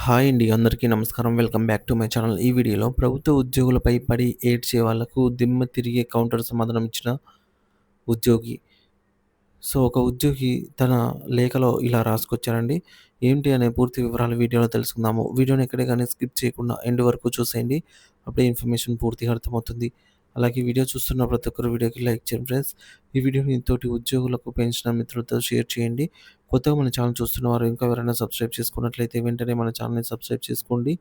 Hi అండి. అందరికీ నమస్కారం. Welcome back to my channel. ఈ వీడియోలో ప్రభుత్వ ఉద్యోగులపై పడి ఏడ్చే వాళ్లకు దిమ్మ తిరిగే కౌంటర్ సమాధానం ఇచ్చిన ఉద్యోగి. ఒక ఉద్యోగి తన లేఖలో ఇలా రాసుకొచ్చారండి. ఏంటి అనే పూర్తి వివరాలు వీడియోలో తెలుసుకుందాము. వీడియోని ఎక్కడే గాని స్కిప్ చేయకుండా ఎండ్ వరకు చూసేయండి. అప్పుడే ఇన్ఫర్మేషన్ పూర్తిగా అర్థమవుతుంది. అలాగే వీడియో చూస్తున్న ప్రతి ఒక్కరు వీడియోకి లైక్ చేయండి ఫ్రెండ్స్. ఈ వీడియోని తోటి ఉద్యోగులకు, పెన్షనర్ మిత్రులతో షేర్ చేయండి. కొత్తగా మన ఛానల్ చూస్తున్న వారు ఇంకా ఎవరైనా సబ్స్క్రైబ్ చేసుకున్నట్లయితే వెంటనే మన ఛానల్‌ని సబ్స్క్రైబ్ చేసుకోండి.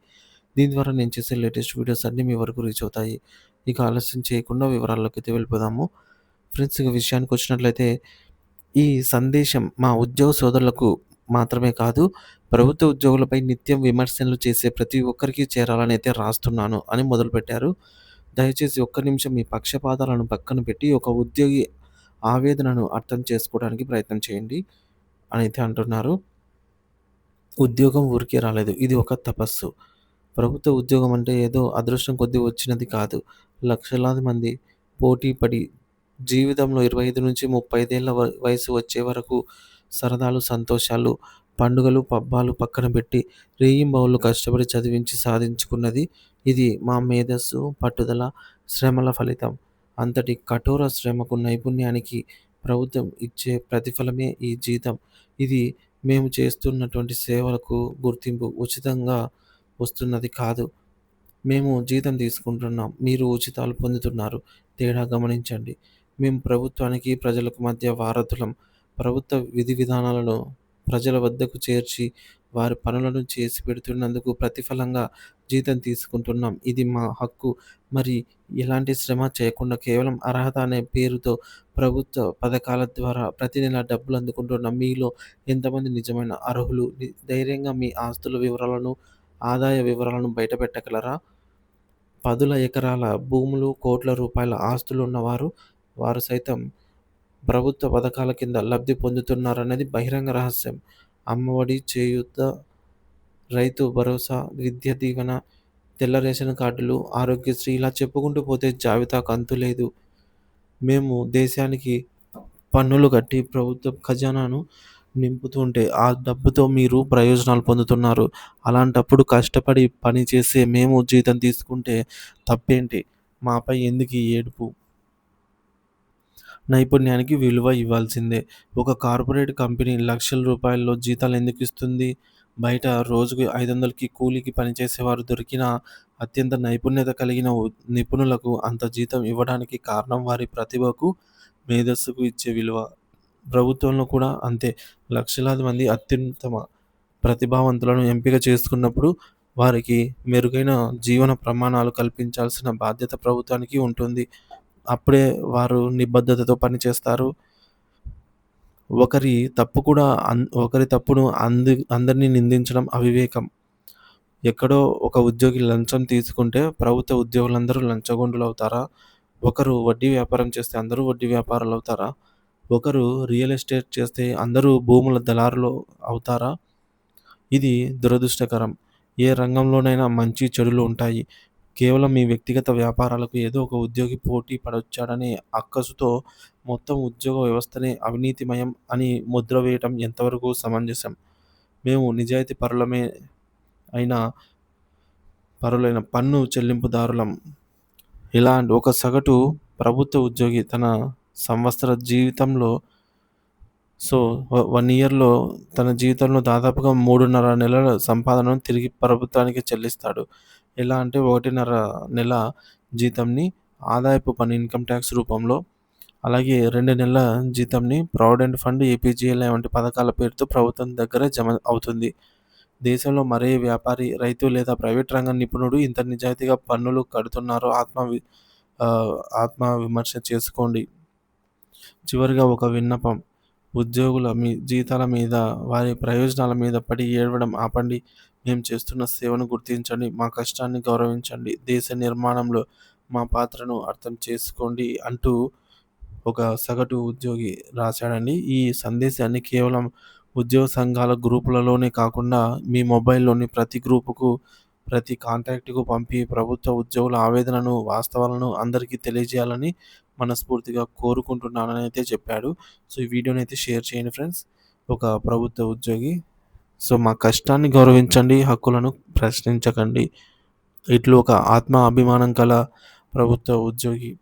దీని ద్వారా నేను చేసే లేటెస్ట్ వీడియోస్ అన్నీ మీ వరకు రీచ్ అవుతాయి. ఇక ఆలస్యం చేయకుండా వివరాల్లోకైతే వెళ్ళిపోదాము. ఫ్రెండ్స్, ఇక విషయానికొచ్చినట్లయితే ఈ సందేశం మా ఉద్యోగ సోదరులకు మాత్రమే కాదు, ప్రభుత్వ ఉద్యోగులపై నిత్యం విమర్శలు చేసే ప్రతి ఒక్కరికి చేరాలని అయితే రాస్తున్నాను అని మొదలుపెట్టారు. దయచేసి ఒక్క నిమిషం మీ పక్షపాతాలను పక్కన పెట్టి ఒక ఉద్యోగి ఆవేదనను అర్థం చేసుకోవడానికి ప్రయత్నం చేయండి అని అయితే అంటున్నారు. ఉద్యోగం ఊరికే రాలేదు. ఇది ఒక తపస్సు. ప్రభుత్వ ఉద్యోగం అంటే ఏదో అదృష్టం కొద్దీ వచ్చినది కాదు. లక్షలాది మంది పోటీ పడి జీవితంలో 25-35 ఏళ్ల వయసు వచ్చే వరకు సరదాలు, సంతోషాలు, పండుగలు, పబ్బాలు పక్కన పెట్టి రేయింబవళ్ళు కష్టపడి చదివించి సాధించుకున్నది. ఇది మా మేధస్సు, పట్టుదల, శ్రమల ఫలితం. అంతటి కఠోర శ్రమకు, నైపుణ్యానికి ప్రభుత్వం ఇచ్చే ప్రతిఫలమే ఈ జీతం. ఇది మేము చేస్తున్నటువంటి సేవలకు గుర్తింపు. ఉచితంగా వస్తున్నది కాదు. మేము జీతం తీసుకుంటున్నాం. మీరు ఉచితాలు పొందుతున్నారు. తేడా గమనించండి. మేము ప్రభుత్వానికి, ప్రజలకు మధ్య వారధులం. ప్రభుత్వ విధి విధానాలను ప్రజల వద్దకు చేర్చి వారి పనులను చేసి పెడుతున్నందుకు ప్రతిఫలంగా జీతం తీసుకుంటున్నాం. ఇది మా హక్కు. మరి ఎలాంటి శ్రమ చేయకుండా కేవలం అర్హత అనే పేరుతో ప్రభుత్వ పథకాల ద్వారా ప్రతి నెల డబ్బులు అందుకుంటున్న మీలో ఎంతమంది నిజమైన అర్హులు? ధైర్యంగా మీ ఆస్తుల వివరాలను, ఆదాయ వివరాలను బయటపెట్టగలరా? పదుల ఎకరాల భూములు, కోట్ల రూపాయల ఆస్తులున్నవారు వారు సైతం ప్రభుత్వ పథకాల కింద లబ్ధి పొందుతున్నారనేది బహిరంగ రహస్యం. అమ్మఒడి, చేయూత, రైతు భరోసా, విద్య దీవెన, తెల్ల రేషన్ కార్డులు, ఆరోగ్యశ్రీ ఇలా చెప్పుకుంటూ పోతే జాబితాకు అంతులేదు. మేము దేశానికి పన్నులు కట్టి ప్రభుత్వ ఖజానాను నింపుతుంటే ఆ డబ్బుతో మీరు ప్రయోజనాలు పొందుతున్నారు. అలాంటప్పుడు కష్టపడి పని చేసే మేము జీతం తీసుకుంటే తప్పేంటి? మాపై ఎందుకీ ఏడుపు? నైపుణ్యానికి విలువ ఇవ్వాల్సిందే. ఒక కార్పొరేట్ కంపెనీ లక్షల రూపాయల్లో జీతాలు ఎందుకు ఇస్తుంది? బయట రోజుకి 500కి కూలికి పనిచేసేవారు దొరికినా అత్యంత నైపుణ్యత కలిగిన నిపుణులకు అంత జీతం ఇవ్వడానికి కారణం వారి ప్రతిభకు, మేధస్సుకు ఇచ్చే విలువ. ప్రభుత్వంలో కూడా అంతే. లక్షలాది మంది అత్యుత్తమ ప్రతిభావంతులను ఎంపిక చేసుకున్నప్పుడు వారికి మెరుగైన జీవన ప్రమాణాలు కల్పించాల్సిన బాధ్యత ప్రభుత్వానికి ఉంటుంది. అప్పుడే వారు నిబద్ధతతో పనిచేస్తారు. ఒకరి తప్పును అందరినీ నిందించడం అవివేకం. ఎక్కడో ఒక ఉద్యోగి లంచం తీసుకుంటే ప్రభుత్వ ఉద్యోగులందరూ లంచగొండులవుతారా? ఒకరు వడ్డీ వ్యాపారం చేస్తే అందరూ వడ్డీ వ్యాపారులవుతారా? ఒకరు రియల్ ఎస్టేట్ చేస్తే అందరూ భూముల దళారులు అవుతారా? ఇది దురదృష్టకరం. ఏ రంగంలోనైనా మంచి, చెడులు ఉంటాయి. కేవలం మీ వ్యక్తిగత వ్యాపారాలకు ఏదో ఒక ఉద్యోగి పోటీ పడొచ్చాడనే అక్కసుతో మొత్తం ఉద్యోగ వ్యవస్థనే అవినీతిమయం అని ముద్ర వేయటం ఎంతవరకు సమంజసం? మేము నిజాయితీ పరులైన పన్ను చెల్లింపుదారులం. ఇలాంటి ఒక సగటు ప్రభుత్వ ఉద్యోగి తన సంవత్సర జీవితంలో 1 ఇయర్‌లో తన జీవితంలో దాదాపుగా 3.5 నెలల సంపాదనను తిరిగి ప్రభుత్వానికి చెల్లిస్తాడు. ఎలా అంటే 1.5 నెల జీతంని ఆదాయపు పన్ను ఇన్‌కమ్ ట్యాక్స్ రూపంలో, అలాగే 2 నెలల జీతంని ప్రావిడెంట్ ఫండ్, ఏపీజీఎల్ఐ వంటి పథకాల పేరుతో ప్రభుత్వం దగ్గర జమ అవుతుంది. దేశంలో మరే వ్యాపారి, రైతు లేదా ప్రైవేట్ రంగ నిపుణుడు ఇంత నిజాయితీగా పన్నులు కడుతున్నారో ఆత్మ విమర్శ చేసుకోండి. చివరిగా ఒక విన్నపం. ఉద్యోగుల మీ జీతాల మీద, వారి ప్రయోజనాల మీద పడి ఏడవడం ఆపండి. మేము చేస్తున్న సేవను గుర్తించండి. మా కష్టాన్ని గౌరవించండి. దేశ నిర్మాణంలో మా పాత్రను అర్థం చేసుకోండి అంటూ ఒక సగటు ఉద్యోగి రాశాడండి. ఈ సందేశాన్ని కేవలం ఉద్యోగ సంఘాల గ్రూపులలోనే కాకుండా మీ మొబైల్‌లోని ప్రతి గ్రూపుకు, ప్రతి కాంటాక్ట్‌కు పంపి ప్రభుత్వ ఉద్యోగుల ఆవేదనను, వాస్తవాలను అందరికీ తెలియజేయాలని మనస్ఫూర్తిగా కోరుకుంటున్నానని అయితే చెప్పాడు. ఈ వీడియోని అయితే షేర్ చేయండి ఫ్రెండ్స్. ఒక ప్రభుత్వ ఉద్యోగి సో, మా కష్టాన్ని గౌరవించండి, హక్కులను ప్రశ్నించకండి. ఇట్లు ఒక ఆత్మ అభిమానం కల ప్రభుత్వ ఉద్యోగి